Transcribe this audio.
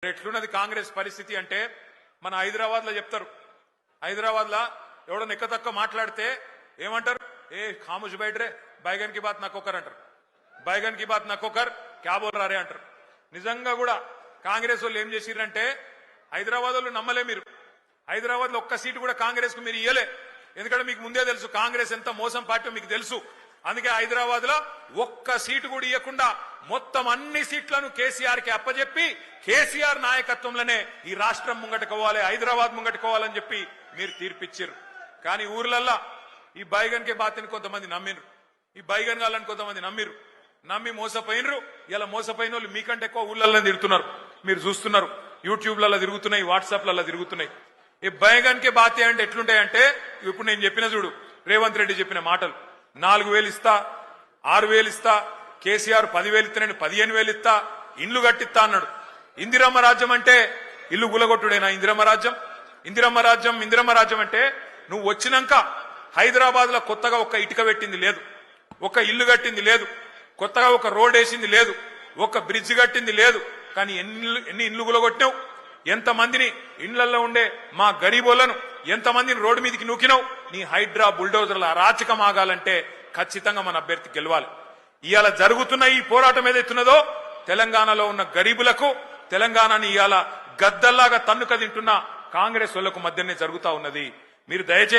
ఎట్లున్నది కాంగ్రెస్ పరిస్థితి అంటే మన హైదరాబాద్ లో చెప్తారు. హైదరాబాద్ లా ఎవడో నెక్కతక్క మాట్లాడితే ఏమంటారు? ఏ ఖాముష్ బైఠరే బైగన్ కి బాత్ నక్కొకర్ అంటారు. బైగన్ కి బాత్ నక్కొకర్ క్యా బోల్ రారే అంటారు. నిజంగా కూడా కాంగ్రెస్ వాళ్ళు ఏం చేసిరంటే హైదరాబాద్ వాళ్ళు నమ్మలే. మీరు హైదరాబాద్ లో ఒక్క సీటు కూడా కాంగ్రెస్ కు మీరు ఇయ్యలే. ఎందుకంటే మీకు ముందే తెలుసు కాంగ్రెస్ ఎంత మోసం పార్టీ మీకు తెలుసు. అందుకే హైదరాబాద్ లో ఒక్క సీటు కూడా ఇవ్వకుండా మొత్తం అన్ని సీట్లను కేసీఆర్ కి అప్పచెప్పి కేసీఆర్ నాయకత్వంలోనే ఈ రాష్ట్రం ముంగట్టుకోవాలి, హైదరాబాద్ ముంగట్టుకోవాలని చెప్పి మీరు తీర్పిచ్చారు. కానీ ఊర్లల్లా ఈ బైగన్ కే బాతిని కొంతమంది నమ్మిరు, ఈ బైగన్ గాళ్ళని కొంతమంది నమ్మిరు, నమ్మి మోసపోయినరు. ఇలా మోసపోయిన వాళ్ళు మీకంటే ఎక్కువ ఊళ్ళల్లో తిరుగుతున్నారు. మీరు చూస్తున్నారు, యూట్యూబ్లలో తిరుగుతున్నాయి, వాట్సాప్లలో తిరుగుతున్నాయి. ఈ బైగన్ కే బాతి అంటే ఎట్లుంటాయంటే ఇప్పుడు నేను చెప్పిన చూడు, రేవంత్ రెడ్డి చెప్పిన మాటలు 4,000 ఇస్తా, 6,000 ఇస్తా, కేసీఆర్ 10,000 ఇస్తా, నేను 15,000 ఇస్తా, ఇండ్లు కట్టిస్తా అన్నాడు. ఇందిరమ్మ రాజ్యం అంటే ఇల్లు గులగొట్టుడేనా? ఇందిరమ్మ రాజ్యం, ఇందిరమ్మ రాజ్యం, ఇందిరమ్మ రాజ్యం అంటే నువ్వు వచ్చినాక హైదరాబాద్ లో కొత్తగా ఒక్క ఇటుక పెట్టింది లేదు, ఒక ఇల్లు కట్టింది లేదు, కొత్తగా ఒక రోడ్ వేసింది లేదు, ఒక బ్రిడ్జ్ కట్టింది లేదు. కానీ ఎన్ని ఇండ్లు గులగొట్టినావు? ఎంతమందిని ఇండ్లలో ఉండే మా గరీబోళ్లను ఎంతమందిని రోడ్డు మీదకి నూకినావు? నీ హైడ్రా బుల్డోజర్ల అరాచకం ఆగాలంటే ఖచ్చితంగా మన అభ్యర్థి గెలవాలి. ఇవాళ జరుగుతున్న ఈ పోరాటం ఏదైతున్నదో తెలంగాణలో ఉన్న గరీబులకు, తెలంగాణని ఇవాళ గద్దల్లాగా తన్నుక తింటున్న కాంగ్రెస్ వాళ్లకు మధ్యనే జరుగుతా ఉన్నది. మీరు దయచేసి